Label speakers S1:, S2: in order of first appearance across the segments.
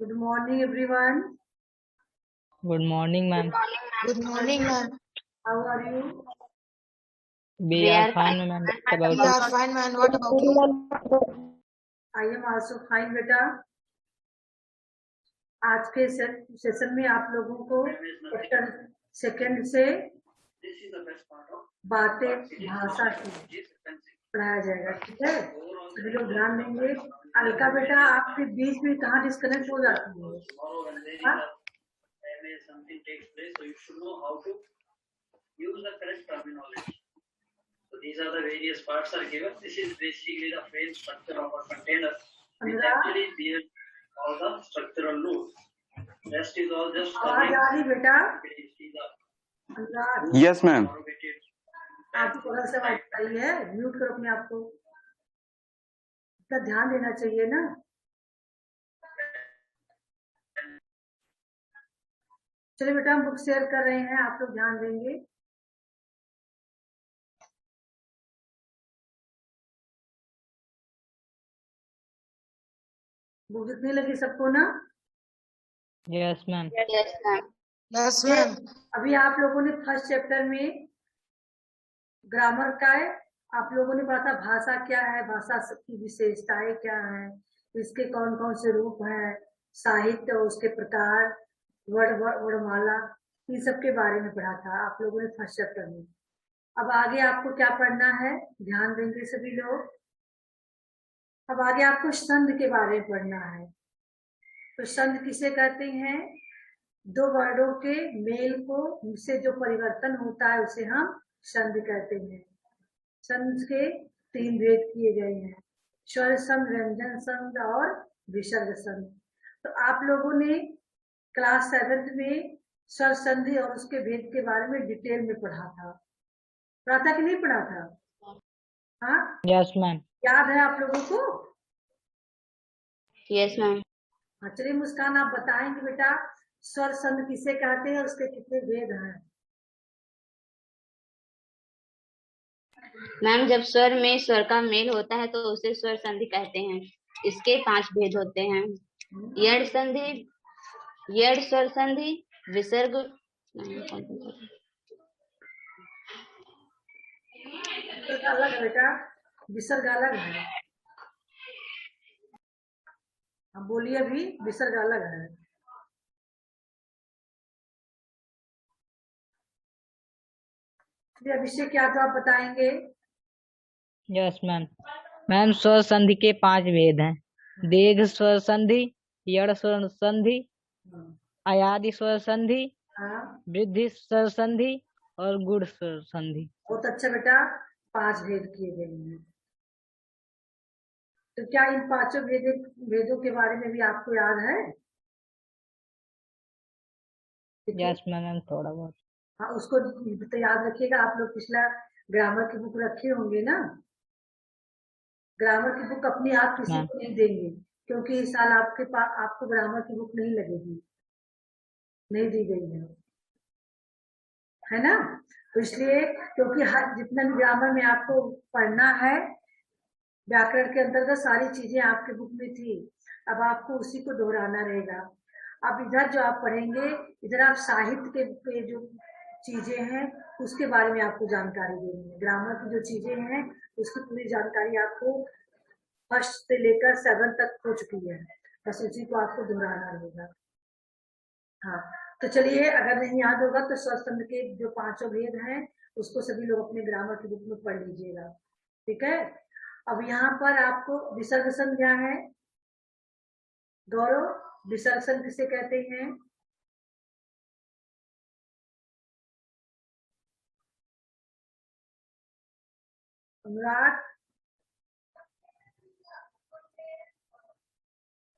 S1: Good morning, everyone.
S2: Good morning, ma'am.
S3: Good morning, ma'am.
S1: How are you?
S2: We are fine, ma'am. What about
S3: We
S2: you?
S3: are fine, man. What about you?
S1: I am also fine, बेटा. आज के session में आप लोगों को chapter second से बातें भाषा की पढ़ाया जाएगा, ठीक है? सभी लोग ध्यान देंगे. अलका बेटा, आपके बीच में कहाँ डिस्कनेक्ट हो जाती है? हाँ?
S4: So these are the various parts are given. This is basically the frame structure of a container, which actually bears all the structural load. Rest is all just
S1: आवाज आ रही बेटा?
S5: Yes, ma'am.
S1: आपको थोड़ा सा आवाज आई है, म्यूट करो अपने आप को. इतना ध्यान देना चाहिए ना. चलिए बेटा, हम बुक शेयर कर रहे हैं, आप लोग ध्यान देंगे. बुक दिखने लगी सबको ना?
S2: Yes, ma'am.
S3: Yes, ma'am.
S1: अभी आप लोगों ने फर्स्ट चैप्टर में ग्रामर का है. आप लोगों ने पढ़ा था भाषा क्या है, भाषा की विशेषताएं क्या है, इसके कौन कौन से रूप हैं, साहित्य और उसके प्रकार, वर्णमाला, इन सब के बारे में पढ़ा था आप लोगों ने फर्स्ट चैप्टर में. अब आगे आपको क्या पढ़ना है, ध्यान देंगे सभी लोग. अब आगे आपको संध के बारे में पढ़ना है. तो संध किसे कहते हैं? दो वर्डों के मेल को से जो परिवर्तन होता है उसे हम संध कहते हैं. संध के 3 भेद किए गए हैं: स्वर संध, व्यंजन संध और विसर्ग संध. तो आप लोगों ने क्लास 7th में स्वर संधि और उसके भेद के बारे में डिटेल में पढ़ा था कि नहीं पढ़ा था? हाँ,
S2: Yes, ma'am.
S1: याद है आप लोगों को?
S6: Yes ma'am.
S1: हाँ, चलिए मुस्कान, आप बताएंगे बेटा स्वर संध किसे कहते हैं, उसके कितने भेद हैं?
S6: मैम, जब स्वर में स्वर का मेल होता है तो उसे स्वर संधि कहते हैं. इसके 5 भेद होते हैं: यड़ संधि, यड़ स्वर संधि, विसर्ग.
S1: अलग है बेटा, विसर्ग अलग है. हम बोलिए, अभी विसर्ग अलग है. अभिषेक, क्या तो आप बताएंगे?
S2: Yes, ma'am. मैम, स्वर संधि के 5 भेद हैं: दीर्घ स्वर संधि, यड़ स्वर संधि, अयादि स्वर संधि,
S1: हाँ,
S2: वृद्धि स्वर संधि और गुण स्वर संधि.
S1: बहुत अच्छा बेटा, 5 भेद किए गए हैं. तो क्या इन 5 भेदों के बारे में भी आपको याद है?
S2: Yes, ma'am. थोड़ा बहुत.
S1: हाँ, उसको तो याद रखिएगा. आप लोग पिछला ग्रामर की बुक रखे होंगे ना? ग्रामर की बुक अपनी आप किसी को नहीं देंगे, क्योंकि इस साल आपके पास आपको ग्रामर की बुक नहीं लगेगी, नहीं दी गई है ना? तो इसलिए, क्योंकि हर जितना भी ग्रामर में आपको पढ़ना है, व्याकरण के अंतर्गत सारी चीजें आपके बुक में थी, अब आपको उसी को दोहराना रहेगा. अब इधर जो आप पढ़ेंगे, इधर आप साहित्य के जो चीजें हैं उसके बारे में आपको जानकारी देनी है. ग्रामर की जो चीजें हैं उसकी पूरी जानकारी आपको फर्स्ट से लेकर 7 तक हो चुकी है, बस उसी को आपको दोहराना रहेगा. हाँ, तो चलिए, अगर नहीं याद होगा तो स्वर संध के जो 5 भेद हैं उसको सभी लोग अपने ग्रामर की बुक में पढ़ लीजिएगा, ठीक है? अब यहाँ पर आपको विसर्ग संध क्या है? गौरव, विसर्ग संध किसे कहते हैं? अनुराग,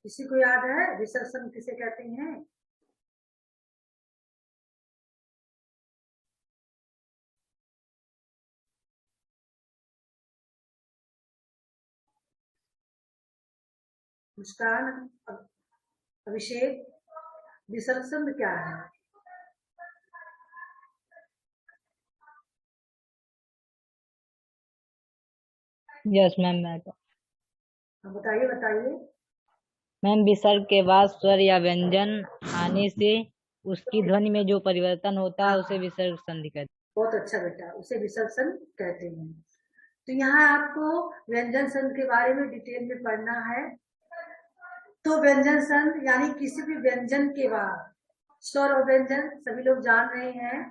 S1: किसी को याद है विसर्ग संध किसे कहते हैं? मुस्कान, अभिषेक, विसर्ग संध क्या है?
S2: Yes, ma'am.
S1: बताइए बताइए.
S2: मैम विसर्ग के बाद स्वर या व्यंजन आने से उसकी ध्वनि में जो परिवर्तन होता है उसे विसर्ग संधि कहते
S1: बहुत अच्छा बेटा, उसे विसर्ग संधि कहते हैं। तो यहाँ आपको व्यंजन संधि के बारे में डिटेल में पढ़ना है। तो व्यंजन संधि यानी किसी भी व्यंजन के बाद स्वर और व्यंजन सभी लोग जान रहे हैं,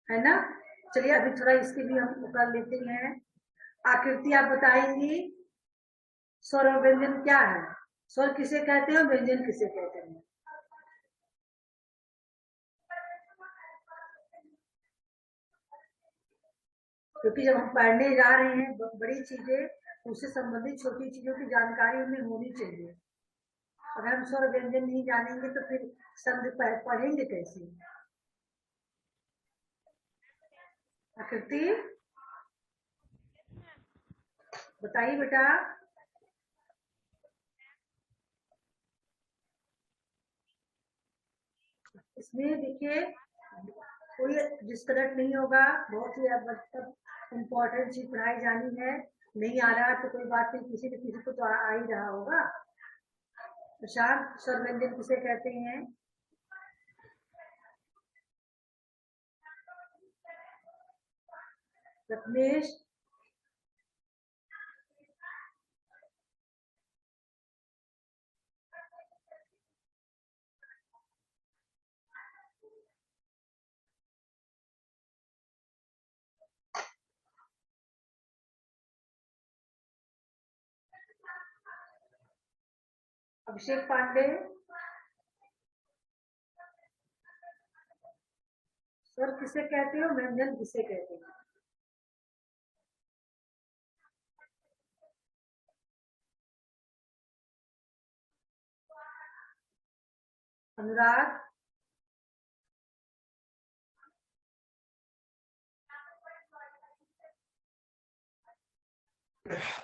S1: है ना। चलिए अभी थोड़ा इसके भी हम कर लेते हैं। आकृति आप बताएंगी स्वर और व्यंजन क्या है, स्वर किसे कहते हैं और व्यंजन किसे कहते हैं। क्योंकि जब हम पढ़ने जा रहे हैं बड़ी चीजें, उससे संबंधित छोटी चीजों की जानकारी हमें होनी चाहिए। अगर हम स्वर व्यंजन नहीं जानेंगे तो फिर शब्द पढ़ेंगे कैसे। आकृति बताइए बेटा। इसमें देखिए कोई डिस्कनेक्ट नहीं होगा, बहुत ही मतलब इम्पोर्टेंट चीज पढ़ाई जानी है। नहीं आ रहा तो कोई बात नहीं, किसी न किसी को तो आ ही रहा होगा। प्रशांत स्वर व्यंजन किसे कहते हैं। रत्नेश अभिषेक पांडे स्वर किसे कहते हो, व्यंजन किसे कहते हैं। अनुराग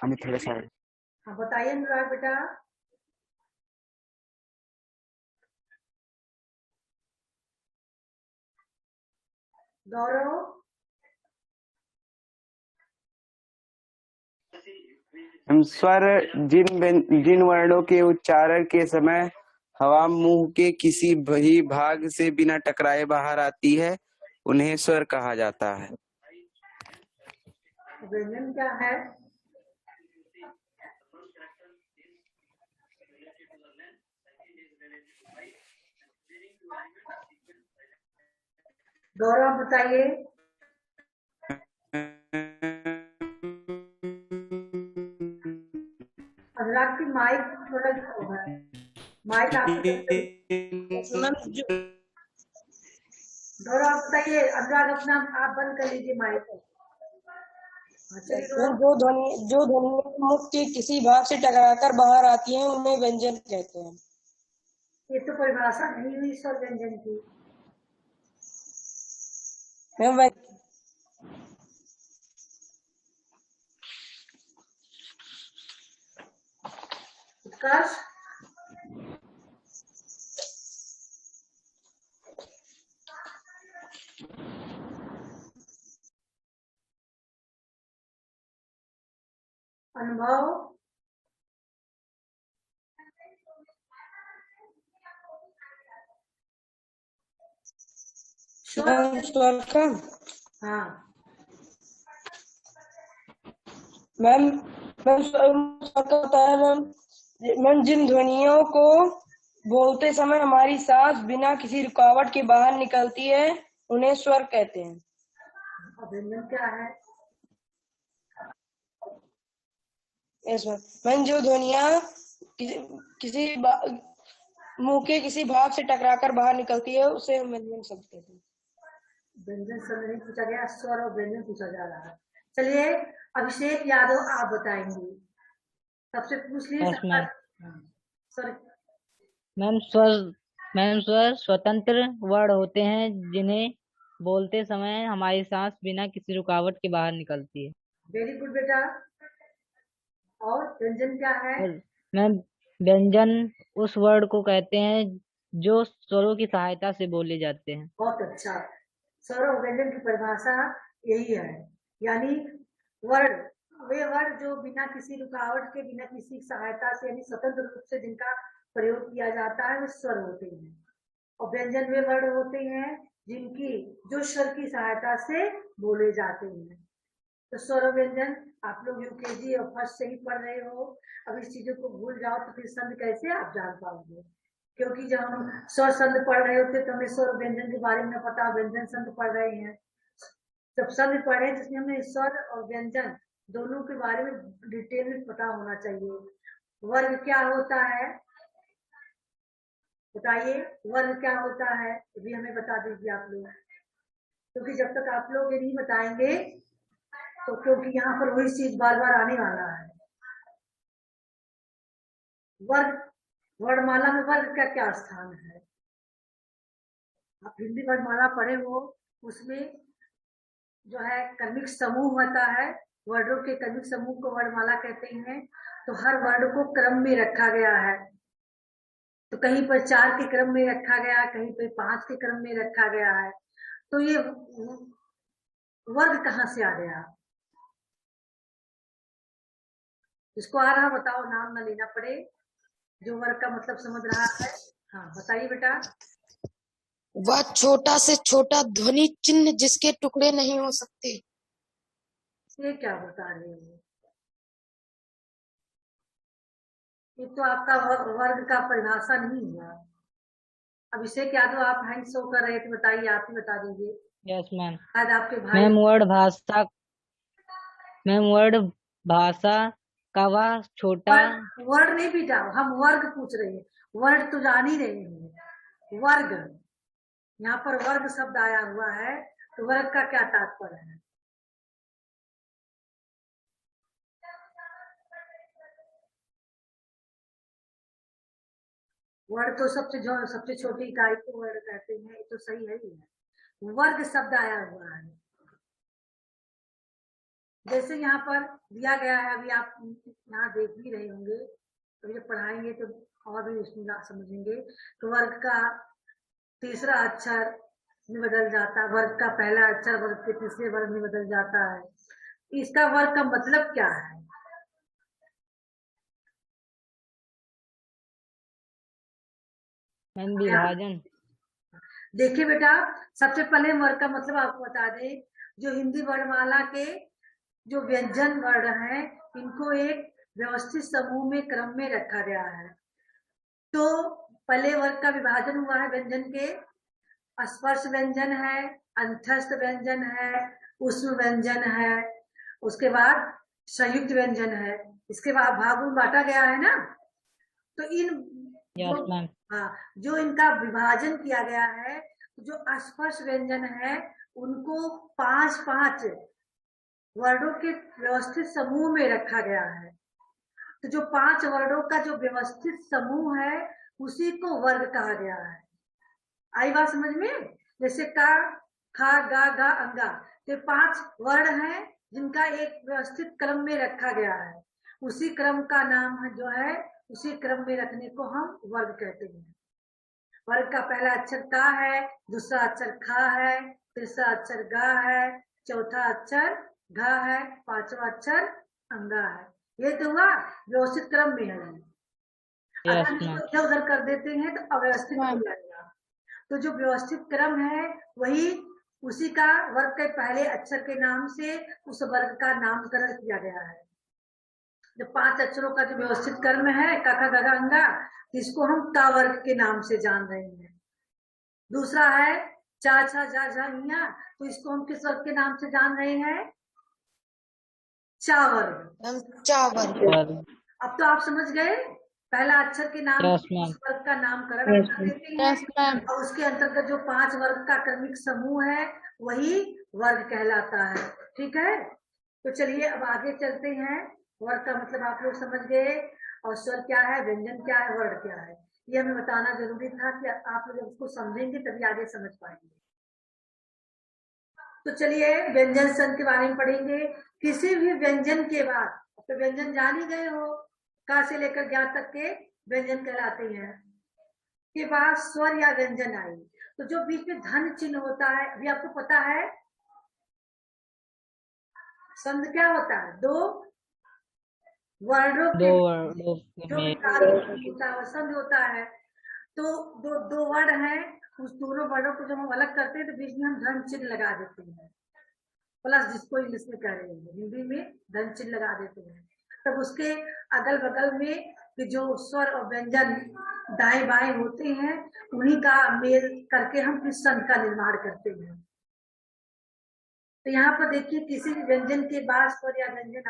S5: हमें थोड़ा सा
S1: हाँ बताइए अनुराग बेटा। गौरव
S5: हम स्वर जिन वर्णों के उच्चारण के समय हवा मुंह के किसी भी भाग से बिना टकराए बाहर आती है उन्हें स्वर कहा जाता है।
S1: व्यंजन क्या है। गौरव बताइए। अनुराग की माइक थोड़ा होगा, माइक आपको गौरव बताइए। अनुराग अपना आप बंद कर लीजिए माइक को।
S3: जो ध्वनि मुख के किसी भाग से टकराकर बाहर आती हैं उन्हें व्यंजन कहते हैं।
S1: ये तो परिभाषा नहीं हुई स्वर व्यंजन की। उत्कर्ष अनुभव
S3: स्वर का
S1: हाँ
S3: मैम स्वर का होता है मैम जिन ध्वनियों को बोलते समय हमारी सांस बिना किसी रुकावट के बाहर निकलती है उन्हें स्वर कहते हैं।
S1: व्यंजन क्या है।
S3: यस मैम जो ध्वनियाँ किसी मुंह के किसी भाग से टकराकर बाहर निकलती है उसे हम व्यंजन शब्द कहते हैं।
S1: व्यंजन शब्द नहीं पूछा गया, स्वर और व्यंजन पूछा जा रहा है। चलिए अभिषेक यादव आप बताएंगे, सबसे पूछ लीजिए। सॉरी
S2: मैम स्वर स्वतंत्र वर्ण होते हैं जिन्हें बोलते समय हमारी सांस बिना किसी रुकावट के बाहर निकलती है।
S1: वेरी गुड बेटा। और व्यंजन क्या है।
S2: और मैम व्यंजन उस वर्ड को कहते हैं जो स्वरों की सहायता से बोले जाते हैं।
S1: बहुत अच्छा। स्वर और व्यंजन की परिभाषा यही है, यानी वर्ड वे वर्ड जो बिना किसी रुकावट के, बिना किसी सहायता से, यानी स्वतंत्र रूप से जिनका प्रयोग किया जाता है वो स्वर होते हैं, और व्यंजन वे वर्ण होते हैं जिनकी जो स्वर की सहायता से बोले जाते हैं। तो स्वर और व्यंजन आप लोग यूकेजी और फर्स्ट से ही पढ़ रहे हो, अब इस चीजों को भूल जाओ तो फिर संध कैसे आप जान पाओगे, क्योंकि जब हम स्वर संध पढ़ रहे होते तो हमें स्वर व्यंजन के बारे में पता, व्यंजन संध पढ़ रहे हैं। जब संध पढ़े जिसमें हमें स्वर और व्यंजन दोनों के बारे में डिटेल में पता होना चाहिए। वर्ग क्या होता है बताइए, वर्ग क्या होता है ये भी हमें बता दीजिए आप लोग, क्योंकि जब तक आप लोग ये नहीं बताएंगे तो क्योंकि यहाँ पर वही चीज बार बार आने वाला है। वर्ग, वर्णमाला में वर्ग का क्या स्थान है? आप हिंदी वर्णमाला पढ़े हो, उसमें जो है क्रमिक समूह होता है, वर्णों के क्रमिक समूह को वर्णमाला कहते हैं। तो हर वर्ण को क्रम में रखा गया है, तो कहीं पर 4 के क्रम में रखा गया, कहीं पर 5 के क्रम में रखा गया है। तो ये वर्ग कहाँ से आ गया? जिसको आ रहा बताओ, नाम न लेना पड़े, जो वर्ग का मतलब समझ रहा है। हाँ बताइए बेटा।
S7: वह छोटा से छोटा ध्वनि चिन्ह जिसके टुकड़े नहीं हो सकते।
S1: ये क्या बता रहे हो? ये तो आपका वर्ग का परिभाषा नहीं हुआ। अब इसे क्या दो, आप हैंड शो कर रहे थे, बताइए, आप ही बता दीजिए।
S2: Yes ma'am.
S1: शायद आपके भाई।
S2: मैम वर्ड भाषा का वह छोटा।
S1: वर्ड नहीं बेटा, हम वर्ग पूछ रहे हैं, वर्ड तो जान ही रहे हैं। वर्ग, यहाँ पर वर्ग शब्द आया हुआ है, तो वर्ग का क्या तात्पर्य है? वर्ग तो सबसे छोटी इकाई को वर्ग कहते हैं, ये तो सही है ही है। वर्ग शब्द आया हुआ है, जैसे यहाँ पर दिया गया है, अभी आप यहाँ देख भी रहे होंगे, अभी जब पढ़ाएंगे तो और भी उसमें समझेंगे। तो वर्ग का तीसरा अक्षर में बदल जाता है, वर्ग का पहला अक्षर वर्ग के तीसरे वर्ग में बदल जाता है। इसका वर्ग का मतलब क्या है?
S2: मैम विभाजन।
S1: देखिए बेटा, सबसे पहले वर्ग का मतलब आपको बता दें, जो हिंदी वर्णमाला के जो व्यंजन वर्ण हैं, इनको एक व्यवस्थित समूह में क्रम में रखा गया है। तो पहले वर्ग का विभाजन हुआ है व्यंजन के, स्पर्श व्यंजन है, अंतस्थ व्यंजन है, उष्म व्यंजन है, उसके बाद संयुक्त व्यंजन है, इसके बाद भागों में बांटा गया है ना। तो जो इनका विभाजन किया गया है, जो स्पर्श व्यंजन है उनको 5-5 वर्णों के व्यवस्थित समूह में रखा गया है। तो जो 5 वर्णों का जो व्यवस्थित समूह है उसी को वर्ग कहा गया है। आई बात समझ में? जैसे का, खा, गा, गा, अंगा, ये 5 वर्ण हैं जिनका एक व्यवस्थित क्रम में रखा गया है, उसी क्रम का नाम है जो है, उसी क्रम में रखने को हम वर्ग कहते हैं। वर्ग का पहला अक्षर का है, दूसरा अक्षर खा है, तीसरा अक्षर गा है, चौथा अक्षर घा है, पांचवा अक्षर अंगा है। ये तो हुआ व्यवस्थित क्रम में है। अगर इधर उधर कर देते हैं तो अव्यवस्थित हो जाएगा। तो जो व्यवस्थित क्रम है वही उसी का वर्ग के पहले अक्षर के नाम से उस वर्ग का नामकरण किया गया है। जो 5 अक्षरों का जो व्यवस्थित क्रम है, का, खा, गा, घा, अंगा, इसको हम का वर्ग के नाम से जान रहे हैं। दूसरा है चा, छा, जा, झा, इया, तो इसको हम किस वर्ग के नाम से जान रहे हैं? चा वर्ग।
S7: चा वर्ग।
S1: अब तो आप समझ गए, पहला अक्षर के नाम उस वर्ग का नामकरण कर देते हैं, और उसके अंतर्गत जो 5 वर्ग का क्रमिक समूह है वही वर्ग कहलाता है। ठीक है, तो चलिए अब आगे चलते हैं। वर्ग का मतलब आप लोग समझ गए, और स्वर क्या है, व्यंजन क्या है, वर्ण क्या है, ये हमें बताना जरूरी था कि आप लोग उसको समझेंगे तभी आगे समझ पाएंगे। तो चलिए व्यंजन संघ के बारे में पढ़ेंगे। किसी भी व्यंजन के बाद, तो व्यंजन जान ही गए हो, का से लेकर ज्ञा तक के व्यंजन कहलाते हैं, के बाद स्वर या व्यंजन आई, तो जो बीच में धन चिन्ह होता है, अभी आपको पता है संध क्या होता है, 2 वर्णों
S2: दो
S1: के
S2: वर्डों के
S1: जो भी
S2: मेल
S1: काल होता है वसंत होता है, तो दो दो वर्ड हैं, उस दोनों वर्डों को जब हम अलग करते हैं तो बीच में हम धन चिन्ह लगा देते हैं, प्लस जिसको इंग्लिश में कह रहे हैं, हिंदी में धन चिन्ह लगा देते हैं। तब उसके अगल बगल में कि जो स्वर और व्यंजन दाएं बाएं होते हैं उन्हीं का मेल करके हम किस संत का निर्माण करते हैं। तो यहाँ पर देखिए किसी भी व्यंजन के बाद स्वर या व्यंजन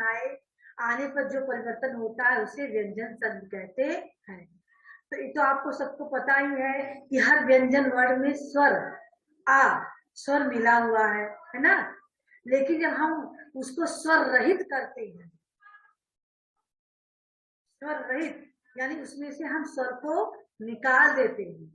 S1: आने पर जो परिवर्तन होता है उसे व्यंजन संत कहते हैं। तो ये तो आपको सबको पता ही है कि हर व्यंजन वर्ड में स्वर स्वर मिला हुआ है ना। लेकिन जब हम उसको स्वर रहित करते हैं, स्वर रहित यानी उसमें से हम स्वर को निकाल देते हैं,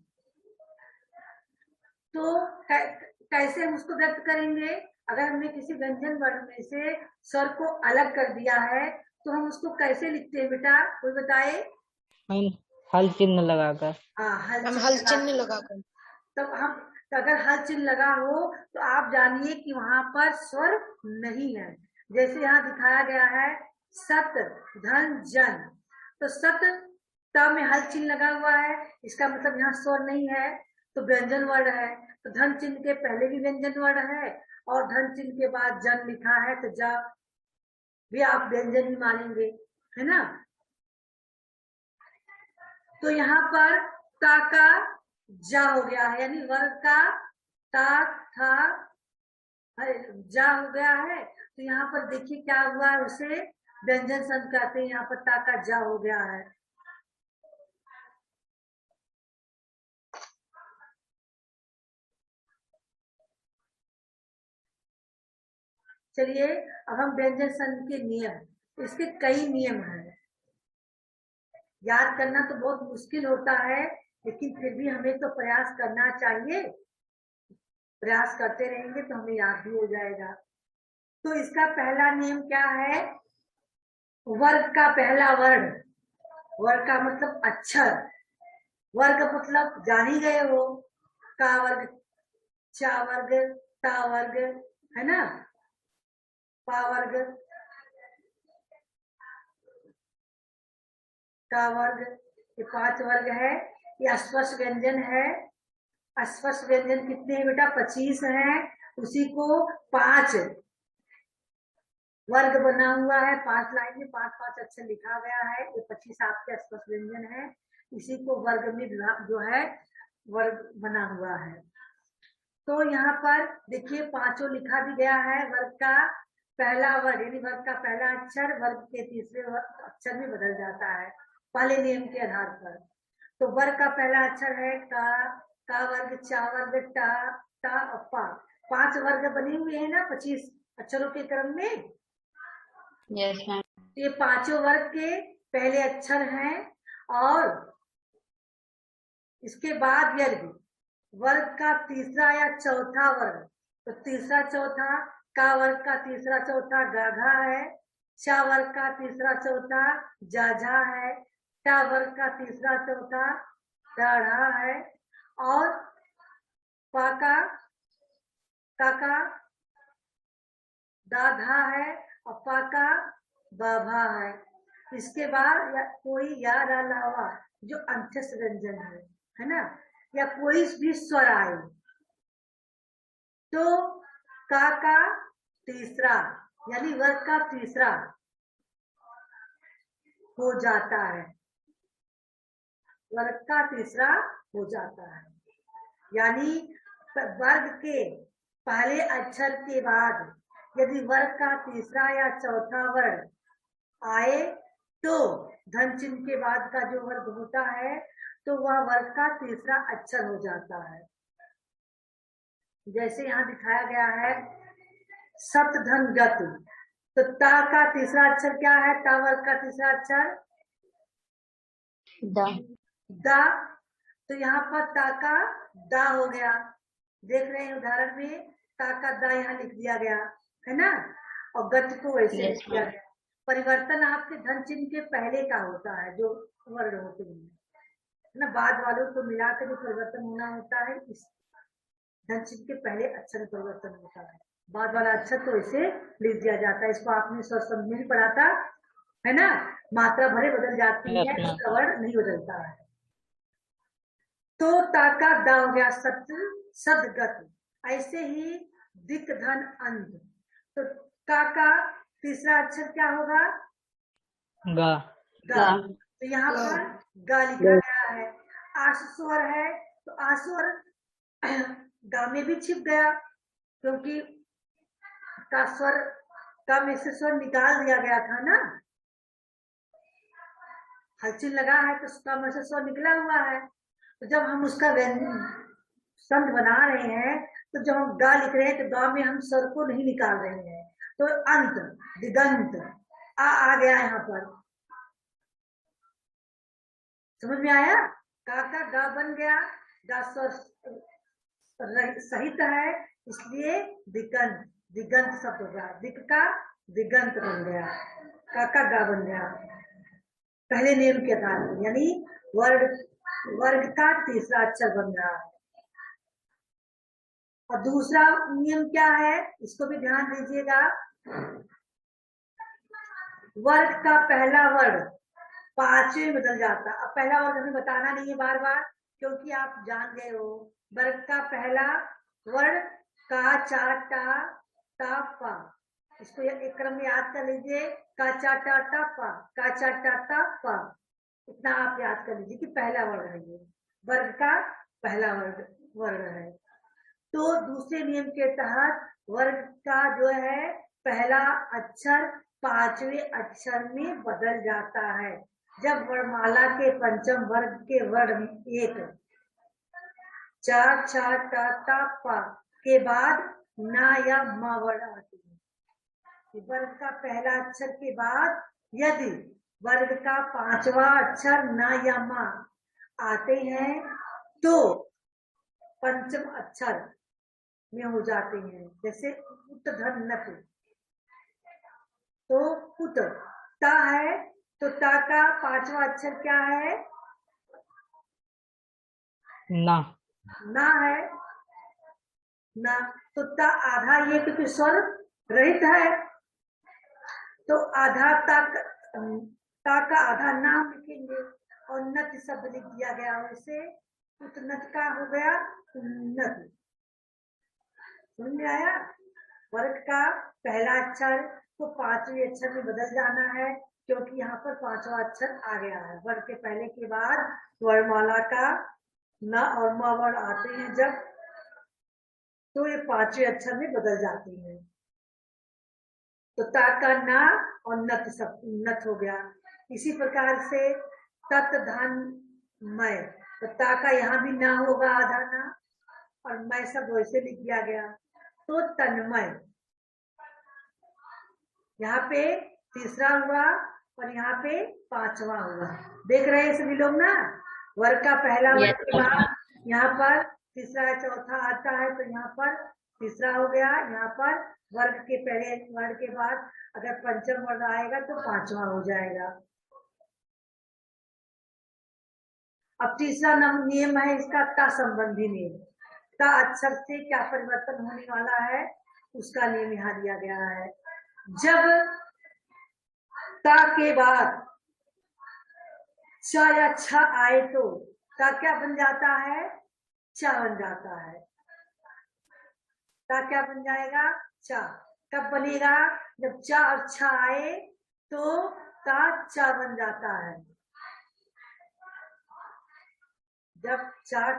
S1: तो कैसे हम उसको व्यक्त करेंगे? अगर हमने किसी व्यंजन वर्ण में से स्वर को अलग कर दिया है तो हम उसको कैसे लिखते हैं बेटा, कोई बताए?
S2: हल चिन्ह लगाकर।
S1: हाँ,
S7: हल चिन्ह लगाकर।
S1: तब हम अगर हल चिन्ह लगा हो तो आप जानिए कि वहां पर स्वर नहीं है। जैसे यहाँ दिखाया गया है सत धन जन, तो सत त में हल चिन्ह लगा हुआ है, इसका मतलब यहाँ स्वर नहीं है, तो व्यंजन वर्ड है। तो धन चिन्ह के पहले भी व्यंजन वर्ड है और धन चिन्ह के बाद जन लिखा है तो जा भी आप व्यंजन ही मानेंगे, है ना। तो यहाँ पर ता का जा हो गया है, यानी वर्ग का ता था जा हो गया है। तो यहाँ पर देखिए क्या हुआ है, उसे व्यंजन संत कहते हैं। यहाँ पर ता का जा हो गया है। चलिए अब हम व्यंजन संत के नियम, इसके कई नियम हैं, याद करना तो बहुत मुश्किल होता है, लेकिन फिर भी हमें तो प्रयास करना चाहिए। प्रयास करते रहेंगे तो हमें याद भी हो जाएगा। तो इसका पहला नियम क्या है? वर्ग का पहला वर्ण, वर्ग का मतलब अक्षर, वर्ग मतलब जान ही गए हो, का वर्ग, चा वर्ग, ता वर्ग, है ना, पा वर्ग, का वर्ग, ये 5 वर्ग है। ये अस्पर्श व्यंजन है। अस्पर्श व्यंजन कितने हैं बेटा? 25 है। उसी को 5 वर्ग बना हुआ है, 5 लाइन में 5-5 अक्षर लिखा गया है। ये 25 आपके अस्पर्श व्यंजन है। इसी को वर्ग में जो है वर्ग बना हुआ है। तो यहाँ पर देखिए 5 लिखा भी गया है। वर्ग का पहला वर्ग यानी वर्ग का पहला अक्षर वर्ग के तीसरे अक्षर में बदल जाता है पहले नियम के आधार पर। तो वर्ग का पहला अक्षर है का वर्ग, चा वर्ग, टा और पा। 5 वर्ग बने हुए हैं ना 25 अक्षरों के क्रम में।
S6: Yes ma'am.
S1: ये 5 वर्ग के पहले अक्षर हैं और इसके बाद यदि वर्ग का तीसरा या चौथा वर्ग, तो तीसरा चौथा, का वर्ग का तीसरा चौथा गाघा है, चा वर्ग का तीसरा चौथा जाझा है, टा वर्ग का तीसरा चौथा डाढ़ा है और पाका काका दाधा है और पाका बाभा है। इसके बाद कोई याद अलावा जो अंत्यस्थ व्यंजन है ना, या कोई भी स्वर आए तो का तीसरा यानी वर्ग का तीसरा हो जाता है, वर्ग का तीसरा हो जाता है। यानी वर्ग के पहले अक्षर के बाद यदि वर्ग का तीसरा या चौथा वर्ग आए तो धन चिन्ह के बाद का जो वर्ग होता है तो वह वर्ग का तीसरा अक्षर हो जाता है। जैसे यहाँ दिखाया गया है सत धन गत, तो ता का तीसरा अक्षर क्या है? ता वर्ग का तीसरा अक्षर दा। तो यहाँ पर ता का दा हो गया। देख रहे हैं उदाहरण में ता का दा यहाँ लिख दिया गया है ना, और गत को वैसे लिख दिया गया। परिवर्तन आपके धन चिन्ह के पहले का होता है, जो वर्ण होते हैं ना, बाद वालों को मिलाकर जो परिवर्तन होना होता है इस धन चिन्ह के पहले अक्षर परिवर्तन होता है, बाद वाला अक्षर तो इसे लिख दिया जाता है। इसको आपने स्वर संधि में पढ़ा था है ना, मात्रा भले बदल जाती
S2: यस
S1: है,
S2: मैम।
S1: उसका वर्ण नहीं बदलता है। तो ताका दा हो गया सत सदगत। ऐसे ही दिक धन अंत। तो का तीसरा अक्षर क्या होगा?
S2: गा।
S1: गा। तो यहाँ पर गा लिखा गया है। आस स्वर है तो आस्वर गा में भी छिप गया, क्योंकि का स्वर का में से स्वर निकाल दिया गया था ना, हलचल लगा है तो का में से स्वर निकला हुआ है। तो जब हम उसका संध बना रहे हैं, तो जब हम गा लिख रहे हैं तो गा में हम स्वर को नहीं निकाल रहे हैं। तो अंत दिगंत आ गया यहाँ पर, समझ में आया? का गा बन गया, गा स्वर सहित है, इसलिए दिगंत दिगंत शब्द हो गया। दिक का दिगंत बन गया, का गा बन गया पहले नियम के आधार पर, यानी वर्ग का तीसरा अक्षर बन रहा है। और दूसरा नियम क्या है, इसको भी ध्यान दीजिएगा। वर्ग का पहला वर्ग पांचवें में बदल जाता। अब पहला वर्ग हमें बताना नहीं है बार बार, क्योंकि आप जान गए हो। वर्ग का पहला वर्ग का चा टा ता पा, इसको एक क्रम में याद कर लीजिए। का चा टा ता पा, का चा टा ता पा, इतना आप याद कर लीजिए कि पहला वर्ग है, ये वर्ग का पहला वर्ग है। तो दूसरे नियम के तहत वर्ग का जो है पहला अक्षर पांचवें अक्षर में बदल जाता है, जब वर्णमाला के पंचम वर्ग के वर्ण एक चा छा टा ता पा के बाद ना या मा वर्ण आते हैं। वर्ग का पहला अक्षर के बाद यदि वर्ग का पांचवा अक्षर ना या मा आते हैं तो पंचम अक्षर में हो जाते हैं। जैसे उत धन नत, तो उत ता है तो ता का पांचवा अक्षर क्या है? ना है ना, तो ता आधा, ये क्योंकि स्वर रहित है तो आधा ता का आधा नाम लिखेंगे और नत शब्द लिख दिया गया, वैसे उतनत का हो गया उन्नत। समझ में आया? वर्ग का पहला अक्षर को पांचवें अक्षर में बदल जाना है, क्योंकि यहाँ पर पांचवा अक्षर आ गया है। वर्ग के पहले के बाद वर्णमाला का न और म वर्ण आते हैं जब, तो ये पांचवें अक्षर में बदल जाती है। तो ता का ना और नत सब नत हो गया। इसी प्रकार से तत् धन मय, तो ता का यहाँ भी ना होगा आधा ना, और मैं सब वैसे लिख दिया गया। तो तन्मय, यहाँ पे तीसरा हुआ और यहाँ पे पांचवा हुआ। देख रहे हैं सभी लोग ना? वर्ग का पहला वर्ग के बाद यहाँ पर तीसरा चौथा आता है, तो यहाँ पर तीसरा हो गया। यहाँ पर वर्ग के पहले वर्ग के बाद अगर पंचम वर्ग आएगा तो पांचवा हो जाएगा। अब तीसरा नियम है इसका ता संबंधी नियम। ता अक्षर से क्या परिवर्तन होने वाला है उसका नियम यहाँ दिया गया है। जब ता के बाद च या छ आए तो ता क्या बन जाता है? चा बन जाता है। ता क्या बन जाएगा? चा। कब बनेगा? जब चा और छ आए तो ता चा बन जाता है। जब चा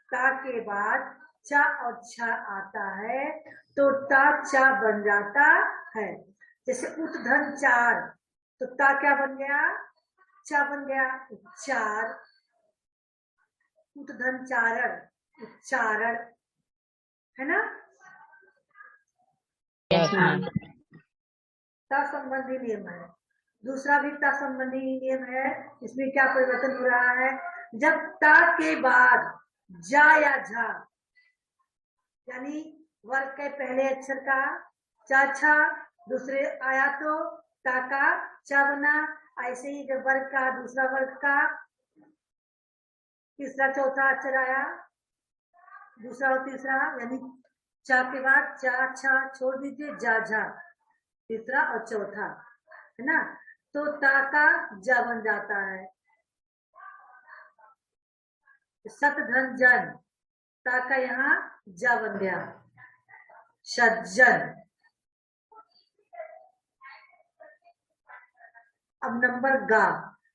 S1: ता के बाद चा और छ आता है तो ता चा बन जाता है। जैसे उत धन चार, तो ता क्या बन गया? चा बन गया, चार। उत धन चारण, उच्चारण, है ना? ता संबंधी नियम है। दूसरा भी ता संबंधी नियम है। इसमें क्या परिवर्तन हो रहा है? जब ता के बाद जा या झा, यानी वर्ग के पहले अक्षर का चा छा दूसरे आया तो ता का चा बना। ऐसे ही जब वर्ग का दूसरा वर्ग का तीसरा चौथा अक्षर आया, दूसरा और तीसरा, यानी चा के बाद चा छा छोड़ दीजिए, जा झा तीसरा और चौथा, है ना? तो ता का ज बन जाता है। सत धन जन, ता का यहाँ ज बन गया, सज्जन। अब नंबर गा,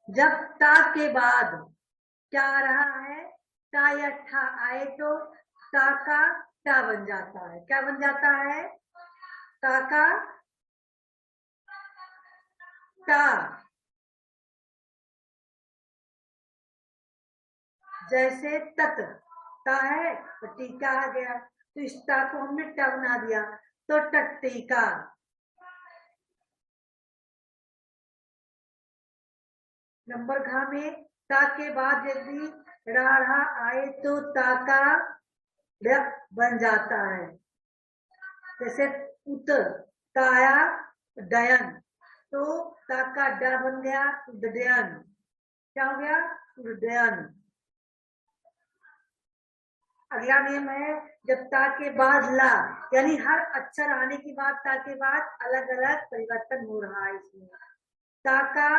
S1: जब ता के बाद क्या आ रहा है, ता या ठा आए तो ता का टा बन जाता है। क्या बन जाता है, ता का टा। जैसे तत ता है तो टीका आ गया, तो इस ता को हमने टा बना दिया, तो टट्टिका। नंबर घा में ता के बाद यदि राढ़ा आए तो ता का ड बन जाता है। जैसे उत ताया डयन, तो ता का ड बन गया उदयन। क्या हो गया, उदयन। अगला नियम है, जब ता के बाद ला, यानी हर अक्षर आने के बाद ता के बाद अलग अलग परिवर्तन हो रहा है इसमें। ता का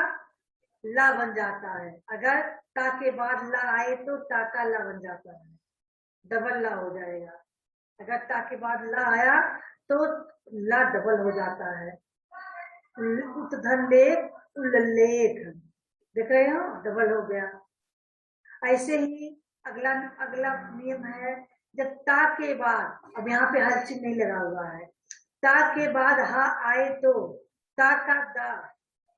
S1: ला बन जाता है, अगर ता के बाद ला आए तो ता का ला बन जाता है, डबल ला हो जाएगा। अगर ता के बाद ला आया तो ला डबल हो जाता है। उत्धन लेख उल्लेख, देख रहे हो, डबल हो गया। ऐसे ही अगला अगला नियम है, जब ता के बाद, अब यहाँ पे हर चीज नहीं लगा हुआ है, ता के बाद हा आए तो ता का दा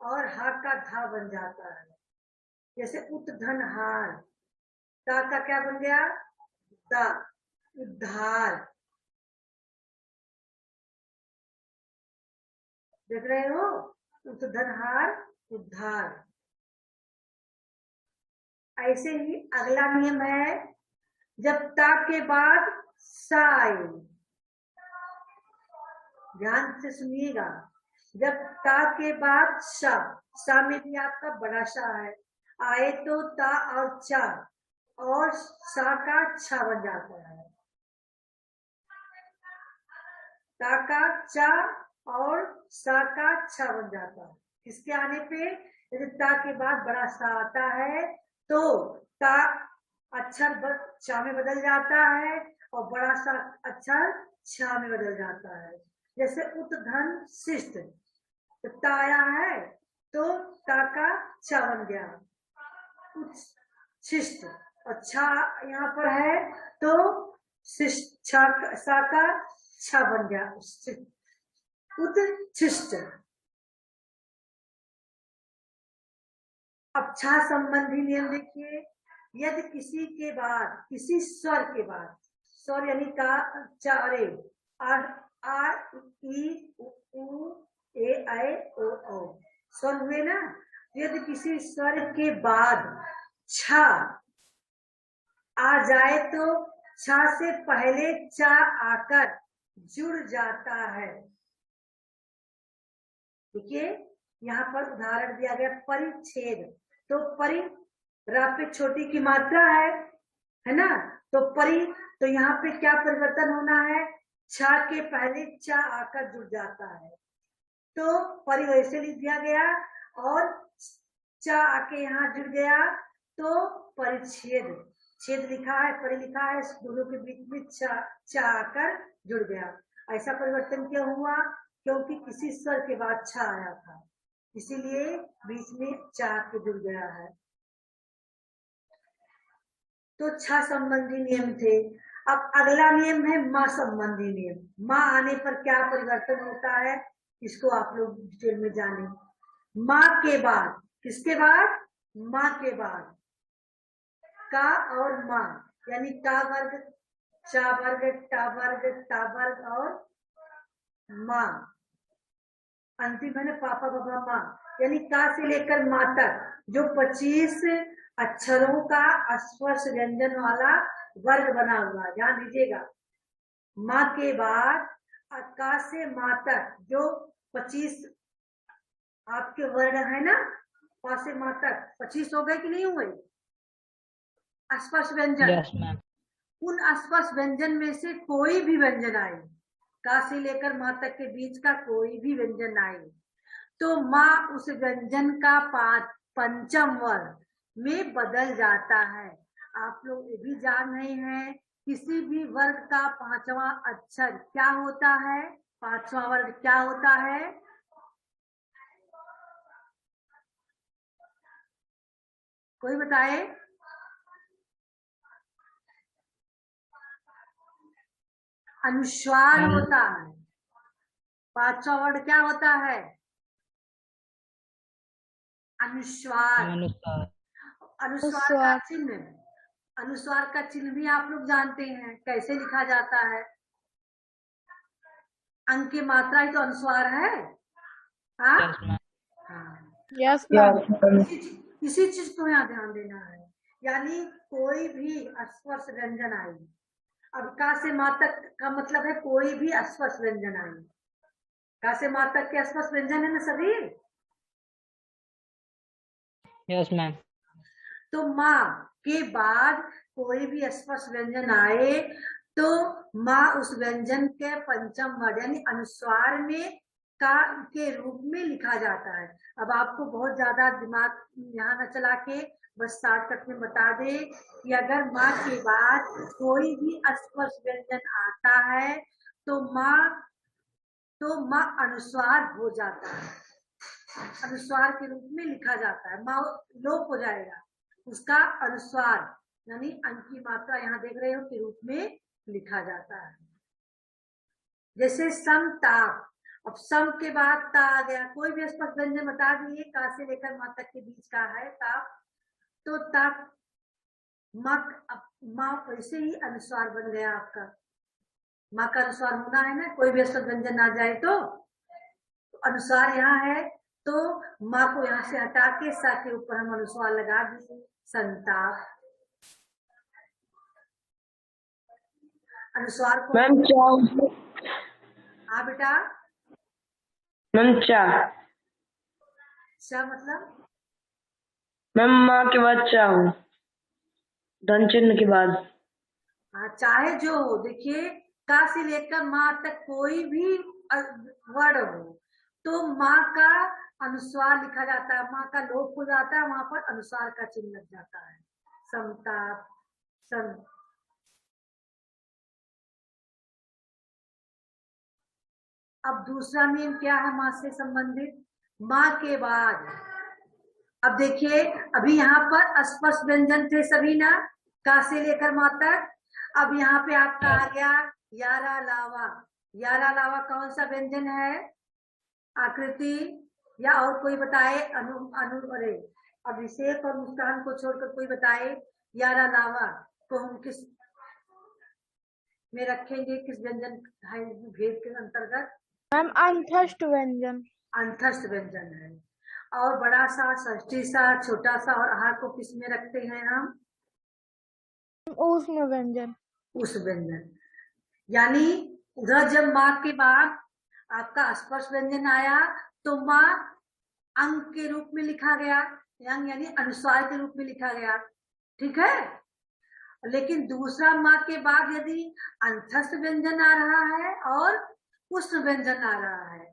S1: और हा का धा बन जाता है। जैसे उत्धन हार, ता का क्या बन गया, दा, उद्धार। देख रहे हो, उत्धन हार उद्धार। ऐसे ही अगला नियम है, जब ता के बाद सा आए, ध्यान से सुनिएगा, जब ता के बाद सा में भी आपका बड़ा सा है, आए तो ता और चा और सा का छा बन जाता है। ता का चा और सा का छा बन जाता है। किसके आने पे, यदि ता के बाद बड़ा सा आता है तो ता अक्षर छा में बदल जाता है और बड़ा सा अक्षर छा में बदल जाता है। जैसे उत्धन शिष्ट, तो ता आया है तो ता का छा बन गया, शिष्ट, और छा यहाँ पर है तो सा का छा बन गया, उच्छिष्ट। अब छा संबंधी नियम देखिए, यदि किसी के बाद, किसी स्वर के बाद, स्वर यानी का चारे, आ ई उ ए ऐ ओ औ स्वर हुए ना, यदि किसी स्वर के बाद छा आ जाए तो छा से पहले चा आकर जुड़ जाता है। देखिए यहाँ पर उदाहरण दिया गया, परिच्छेद, तो परि रा पे छोटी की मात्रा है ना, तो परि, तो यहाँ पे क्या परिवर्तन होना है, छा के पहले चा आकर जुड़ जाता है, तो परि वैसे लिख दिया गया, और चा आके यहाँ जुड़ गया तो परिच्छेद, छेद लिखा है, परि लिखा है, दोनों के बीच में चा आकर जुड़ गया। ऐसा परिवर्तन क्यों हुआ, क्योंकि किसी स्वर के बाद छा आया था, इसीलिए बीच में चा के जुड़ गया है। तो छा संबंधी नियम थे। अब अगला नियम है माँ संबंधी नियम। माँ आने पर क्या परिवर्तन होता है, इसको आप लोग डिटेल में जाने। माँ के बाद, किसके बाद, माँ के बाद का और माँ, यानी का वर्ग, चा वर्ग, टा वर्ग, ता वर्ग और माँ, अंतिम है ना पापा बाबा माँ, यानी का से लेकर माँ तक जो 25 अक्षरों का स्पर्श व्यंजन वाला वर्ग बना हुआ, ध्यान दीजिएगा। माँ के बाद का से माँ तक जो 25 आपके वर्ण है ना, पा से माँ तक 25 हो गए कि नहीं हुए स्पर्श व्यंजन?
S2: Yes ma'am.
S1: उन स्पर्श व्यंजन में से कोई भी व्यंजन आए, का से लेकर माँ तक के बीच का कोई भी व्यंजन आए, तो माँ उस व्यंजन का पंचम वर्ण में बदल जाता है। आप लोग ये भी जान रहे हैं किसी भी वर्ग का पांचवा अक्षर क्या होता है? पांचवा वर्ग क्या होता है? कोई बताए? अनुस्वार होता है। पांचवा वर्ग क्या होता है? अनुस्वार। अनुस्वार का चिन्ह, अनुस्वार का चिन्ह भी आप लोग जानते हैं कैसे लिखा जाता है? अंक की मात्रा ही तो अनुस्वार है। हाँ,
S3: यस
S1: इसी चीज को यहाँ ध्यान देना है। यानी कोई भी अस्पर्श व्यंजन आई, अब का से मा तक का मतलब है कोई भी अस्पर्श व्यंजन आई। का से मा तक के अस्पर्श व्यंजन है ना सभी?
S2: Yes ma'am.
S1: तो माँ के बाद कोई भी स्पर्श व्यंजन आए तो माँ उस व्यंजन के पंचम वर्ण यानी अनुस्वार में का के रूप में लिखा जाता है। अब आपको बहुत ज्यादा दिमाग यहाँ न चला के बस शॉर्टकट में बता दे कि अगर माँ के बाद कोई भी स्पर्श व्यंजन आता है तो माँ अनुस्वार हो जाता है, अनुस्वार के रूप में लिखा जाता है। माँ लोप हो जाएगा, उसका अनुस्वार यानी अंक की मात्रा यहाँ देख रहे हो के रूप में लिखा जाता है। जैसे सम ताप, अब सम के बाद ता आ गया, कोई भी स्पर्श व्यंजन बता दिए का से लेकर मा तक के बीच का है ताप, तो ताप माँ वैसे ही अनुस्वार बन गया आपका। माँ का अनुस्वार होना है ना, कोई भी स्पर्श व्यंजन आ जाए तो अनुस्वार यहाँ है तो माँ को यहाँ से हटा के सा के ऊपर हम अनुस्वार लगा दिए, संताप। अनुस्वार को
S3: मैम
S1: हाँ बेटा,
S3: मैम चा
S1: मतलब
S3: मैम माँ के बाद चा हो, धन चिन्ह के बाद।
S1: हाँ, चाहे जो हो, देखिए का से लेकर माँ तक कोई भी वर्ण हो तो माँ का अनुस्वार लिखा जाता है, माँ का लोप हो जाता है, वहां पर अनुस्वार का चिन्ह लग जाता है। समताप, सम। अब दूसरा नियम क्या है माँ से संबंधित? माँ के बाद अब देखिए अभी यहाँ पर स्पर्श व्यंजन थे सभी ना, का से लेकर माँ तक। अब यहाँ पे आपका आ गया यारा लावा। यारा लावा कौन सा व्यंजन है? आकृति या और कोई बताए? अरे अभिषेक और मुस्कान को छोड़कर कोई बताए यारा लावा को हम किस में रखेंगे, किस व्यंजन है भेद के अंतर्गत?
S8: मैम अंतस्थ व्यंजन।
S1: अंतस्थ व्यंजन है। और बड़ा सा, षष्ठी सा, छोटा सा और आहार को किस में रखते हैं हम?
S8: ऊष्म व्यंजन।
S1: ऊष्म व्यंजन। यानी उधर जब माँ के बाद आपका स्पर्श व्यंजन आया तो माँ अंक के रूप में लिखा गया, यानी अनुस्वार के रूप में लिखा गया, ठीक है। लेकिन दूसरा माँ के बाद यदि अंतस्थ व्यंजन आ रहा है और ऊष्म व्यंजन आ रहा है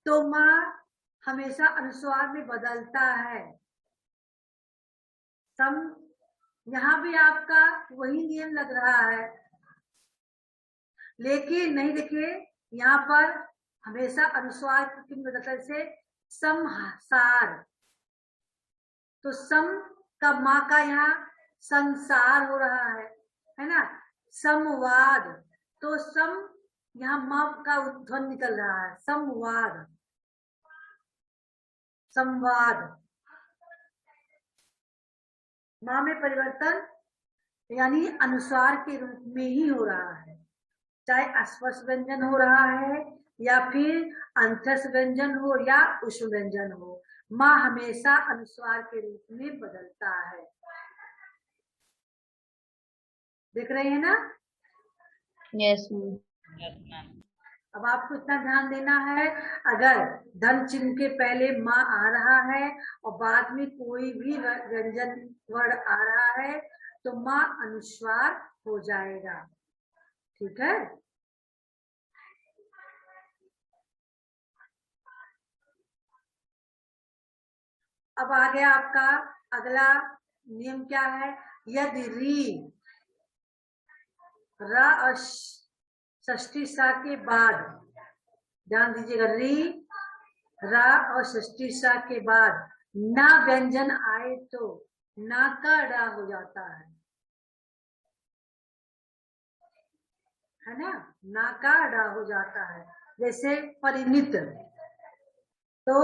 S1: तो माँ हमेशा अनुस्वार में बदलता है। सम यहाँ भी आपका वही नियम लग रहा है, लेकिन नहीं, देखिए यहाँ पर हमेशा अनुस्वार की मदद से समसार, तो सम का माँ का यहाँ संसार हो रहा है ना। संवाद, तो सम यहाँ माँ का ध्वनि निकल रहा है, संवाद, संवाद। माँ में परिवर्तन यानी अनुस्वार के रूप में ही हो रहा है, चाहे स्पर्श व्यंजन हो रहा है या फिर अंतस्थ व्यंजन हो या ऊष्म व्यंजन हो, माँ हमेशा अनुस्वार के रूप में बदलता है। देख रहे हैं ना?
S6: Yes ma'am.
S1: अब आपको इतना ध्यान देना है, अगर धन चिन्ह के पहले माँ आ रहा है और बाद में कोई भी व्यंजन वर्ण आ रहा है तो माँ अनुस्वार हो जाएगा, ठीक है। अब आ गया आपका अगला नियम क्या है, यदि री रा और षष्ठी सा के बाद, ध्यान दीजिएगा, री रा और षष्ठी सा के बाद ना व्यंजन आए तो ना का डा हो जाता है ना, ना का डा हो जाता है। जैसे परिमित, तो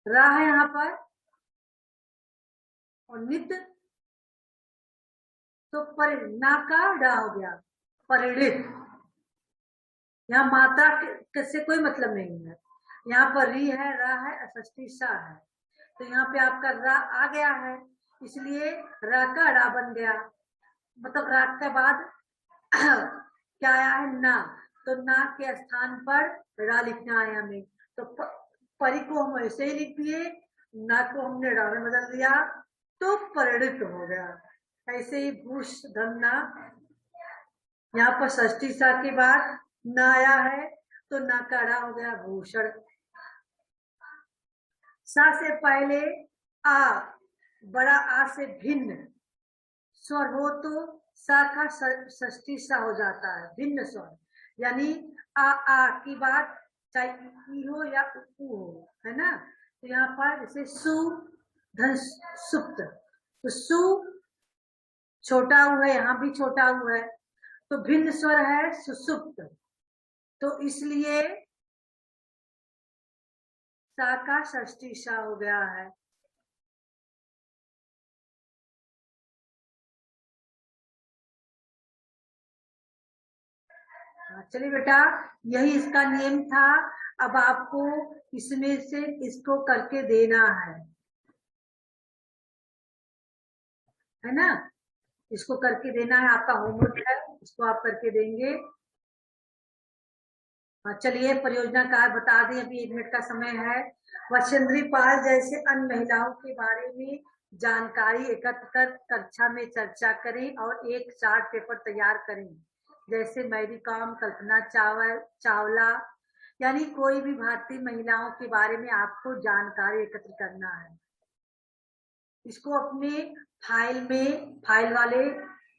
S1: रा है यहाँ पर और नित, तो ना का डा हो गया परिणित। यहाँ मात्रा से कोई मतलब नहीं है, यहाँ पर री है, रा है, षष्ठी सा है, तो यहाँ पे आपका रा आ गया है, इसलिए रा का रा बन गया। मतलब रा के बाद क्या आया है, ना, तो ना के स्थान पर रा लिखना है हमें। तो परि को हम ऐसे ही लिख दिए, ना को हमने रा में बदल दिया, तो परिणित हो गया। ऐसे ही भूष धन्ना, यहाँ पर षष्ठी सा के बाद ना आया है, तो ना का रा हो गया भूषण। सा से पहले आ, बड़ा आ से भिन्न स्वर हो तो सा का षष्ठी सा हो जाता है, भिन्न स्वर, यानी आ की बात चाहे ई हो या उ हो, है ना। तो यहाँ पर जैसे सु धन सुप्त, तो सु छोटा हुआ है, यहाँ भी छोटा हुआ है, तो भिन्न स्वर है सुसुप्त, तो इसलिए सा का षष्ठी सा हो गया है। चलिए बेटा, यही इसका नियम था। अब आपको इसमें से इसको करके देना है ना, इसको करके देना है, आपका होमवर्क है, इसको आप करके देंगे। चलिए परियोजना कार्य बता दें, अभी 1 मिनट का समय है। वचेंद्री पाल जैसे अन्य महिलाओं के बारे में जानकारी एकत्र कर कक्षा में चर्चा करें और एक चार्ट पेपर तैयार करें। जैसे मैरी कॉम, कल्पना चावला, यानी कोई भी भारतीय महिलाओं के बारे में आपको जानकारी एकत्र करना है। इसको अपने फाइल वाले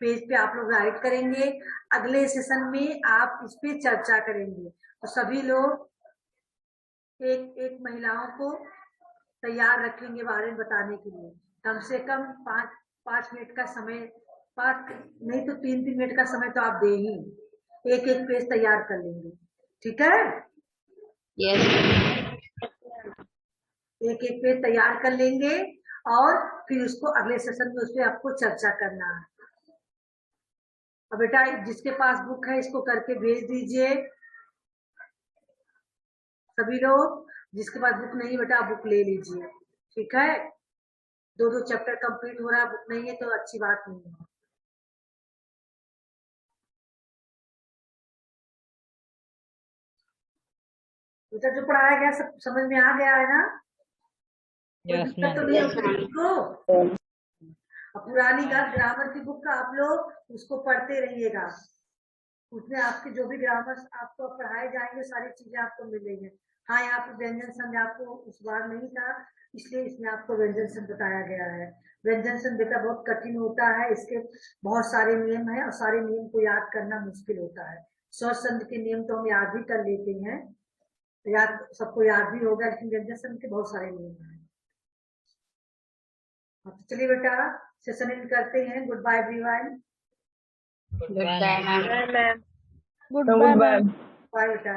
S1: पेज पे आप लोग राइट करेंगे। अगले सेशन में आप इस पे चर्चा करेंगे, तो सभी लोग एक एक महिलाओं को तैयार रखेंगे बारे में बताने के लिए। कम से कम 5 मिनट का समय, 5 नहीं तो 3 मिनट का समय तो आप दे ही, एक एक पेज तैयार कर लेंगे, ठीक है?
S6: यस।
S1: एक एक पेज तैयार कर लेंगे और फिर उसको अगले सेशन में उस पर आपको चर्चा करना है। अब बेटा जिसके पास बुक है इसको करके भेज दीजिए, सभी लोग। जिसके पास बुक नहीं बेटा बुक ले लीजिए, ठीक है? 2 चैप्टर कंप्लीट हो रहा है, बुक नहीं है तो अच्छी बात नहीं है। बेटा जो पढ़ाया गया सब समझ में आ गया है ना?
S2: Yes ma'am.
S1: तो नहीं होगी पुरानी ग्रामर की बुक का आप लोग उसको पढ़ते रहिएगा, उसमें आपके जो भी ग्रामर आपको पढ़ाए जाएंगे सारी चीजें आपको मिलेंगी। हाँ, यहाँ पे व्यंजन संघ आपको उस बार नहीं था, इसलिए इसमें आपको व्यंजन संघ बताया गया है। व्यंजन संघ बेटा बहुत कठिन होता है, इसके बहुत सारे नियम है और सारे नियम को याद करना मुश्किल होता है। स्वर संघ के नियम तो हम याद ही कर लेते हैं, याद सबको याद भी होगा, लेकिन व्यंजन संघ के बहुत सारे नियम है। तो चलिए बेटा सेशन एंड करते हैं। Goodbye everyone.
S6: Goodbye ma'am.
S8: Goodbye ma'am.
S1: Bye बेटा।